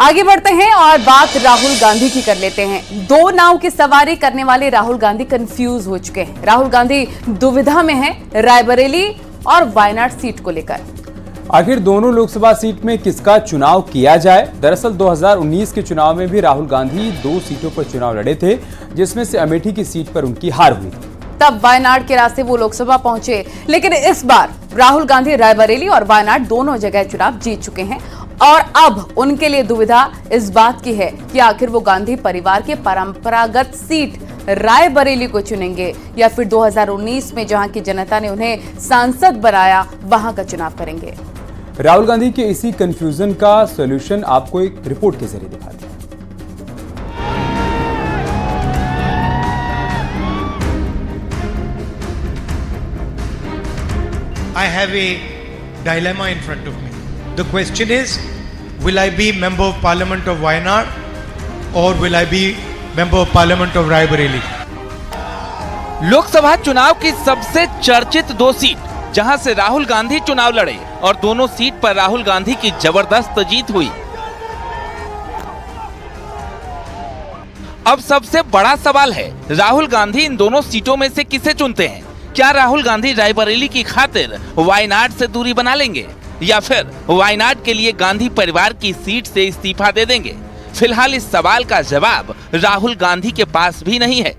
आगे बढ़ते हैं और बात राहुल गांधी की कर लेते हैं। दो नाव की सवारी करने वाले राहुल गांधी कंफ्यूज हो चुके हैं। राहुल गांधी दुविधा में हैं रायबरेली और वायनाड सीट को लेकर। आखिर दोनों लोकसभा सीट में किसका चुनाव किया जाए? दरअसल 2019 के चुनाव में भी राहुल गांधी 2 सीटों पर चुनाव लड़े थे, जिसमें से अमेठी की सीट पर उनकी हार हुई थी। तब वायनाड के रास्ते वो लोकसभा पहुंचे, लेकिन इस बार राहुल गांधी रायबरेली और वायनाड दोनों जगह चुनाव जीत चुके हैं और अब उनके लिए दुविधा इस बात की है कि आखिर वो गांधी परिवार के परंपरागत सीट रायबरेली को चुनेंगे या फिर 2019 में जहां की जनता ने उन्हें सांसद बनाया वहां का चुनाव करेंगे। राहुल गांधी के इसी कंफ्यूजन का सॉल्यूशन आपको एक रिपोर्ट के जरिए दिखाते हैं। I have a dilemma in front of me. The question is, will I be Member of Parliament of Wayanad or will I be Member of Parliament of Raebareli? Lok Sabha चुनाव की सबसे चर्चित 2 सीट जहां से राहुल गांधी चुनाव लड़े और दोनों सीट पर राहुल गांधी की जबरदस्त जीत हुई। अब सबसे बड़ा सवाल है, राहुल गांधी इन दोनों सीटों में से किसे चुनते हैं? क्या राहुल गांधी रायबरेली की खातिर वायनाड से दूरी बना लेंगे या फिर वायनाड के लिए गांधी परिवार की सीट से इस्तीफा दे देंगे? फिलहाल इस सवाल का जवाब राहुल गांधी के पास भी नहीं है,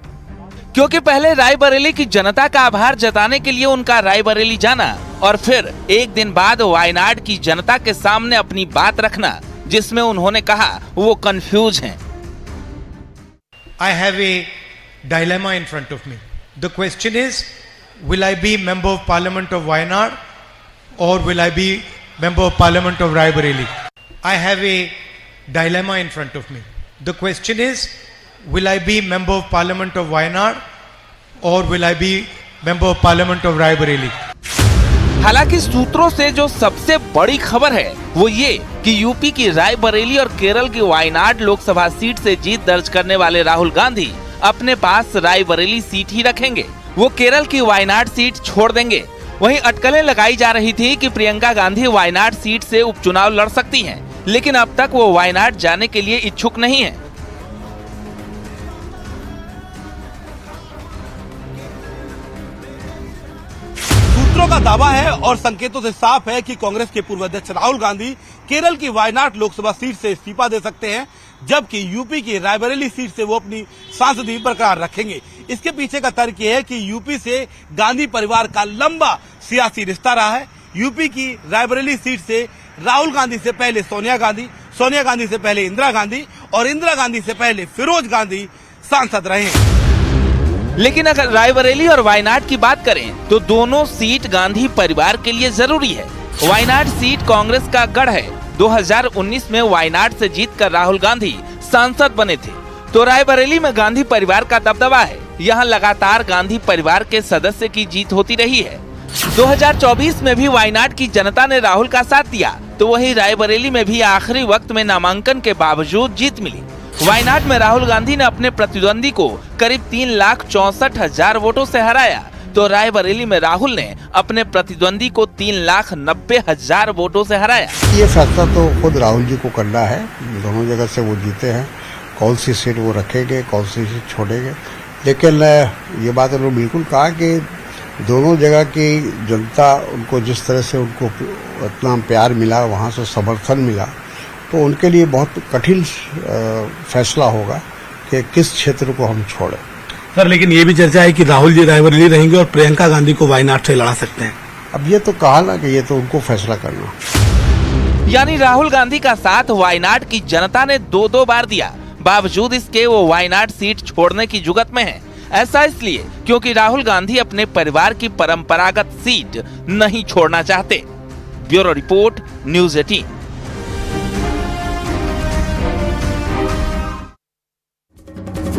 क्योंकि पहले रायबरेली की जनता का आभार जताने के लिए उनका रायबरेली जाना और फिर एक दिन बाद वायनाड की जनता के सामने अपनी बात रखना, जिसमें उन्होंने कहा वो कंफ्यूज हैं। I have a dilemma in front of me. The question is, will I be Member of Parliament of Wayanad or will I be Member of Parliament of Raebareli? I have a dilemma in front of me. The question is, will I be Member of Parliament of Wayanad or will I be Member of Parliament of Raebareli? हालांकि सूत्रों से जो सबसे बड़ी खबर है वो ये कि यूपी की रायबरेली और केरल की वायनाड लोकसभा सीट से जीत दर्ज करने वाले राहुल गांधी अपने पास रायबरेली सीट ही रखेंगे। वो केरल की वायनाड सीट छोड़ देंगे। वहीं अटकलें लगाई जा रही थी कि प्रियंका गांधी वायनाड सीट से उपचुनाव लड़ सकती हैं, लेकिन अब तक वो वायनाड जाने के लिए इच्छुक नहीं है। सूत्रों का दावा है और संकेतों से साफ है कि कांग्रेस के पूर्व अध्यक्ष राहुल गांधी केरल की वायनाड लोकसभा सीट से इस्तीफा दे सकते हैं, जबकि यूपी की रायबरेली सीट से वो अपनी सांसदी बरकरार रखेंगे। इसके पीछे का तर्क यह है कि यूपी से गांधी परिवार का लंबा सियासी रिश्ता रहा है। यूपी की रायबरेली सीट से राहुल गांधी से पहले सोनिया गांधी, सोनिया गांधी से पहले इंदिरा गांधी और इंदिरा गांधी से पहले फिरोज गांधी सांसद रहे हैं। लेकिन अगर रायबरेली और वायनाड की बात करें तो दोनों सीट गांधी परिवार के लिए जरूरी है। वायनाड सीट कांग्रेस का गढ़ है। 2019 में वायनाड से जीतकर राहुल गांधी सांसद बने थे, तो रायबरेली में गांधी परिवार का दबदबा है। यहाँ लगातार गांधी परिवार के सदस्य की जीत होती रही है। 2024 में भी वायनाड की जनता ने राहुल का साथ दिया, तो वहीं रायबरेली में भी आखिरी वक्त में नामांकन के बावजूद जीत मिली। वायनाड में राहुल गांधी ने अपने प्रतिद्वंदी को करीब 3,64,000 वोटों से हराया, तो रायबरेली में राहुल ने अपने प्रतिद्वंदी को 3,90,000 वोटों से हराया। ये फैसला तो खुद राहुल जी को करना है। दोनों जगह से वो जीते हैं, कौन सी सीट वो रखेंगे, कौन सी सीट छोड़ेंगे। लेकिन ये बात उन्होंने बिल्कुल कहा कि दोनों जगह की जनता उनको जिस तरह से उनको इतना प्यार मिला, वहाँ से समर्थन मिला, तो उनके लिए बहुत कठिन फैसला होगा कि किस क्षेत्र को हम छोड़ें। सर, लेकिन ये भी चर्चा है कि राहुल जी रायबरेली रहेंगे और प्रियंका गांधी को वायनाड से लड़ा सकते हैं। अब ये तो कहा ना कि ये तो उनको फैसला करना। यानी राहुल गांधी का साथ वायनाड की जनता ने 2-2 बार दिया, बावजूद इसके वो वायनाड सीट छोड़ने की जुगत में है। ऐसा इसलिए क्योंकि राहुल गांधी अपने परिवार की परंपरागत सीट नहीं छोड़ना चाहते। Bureau report, news 18।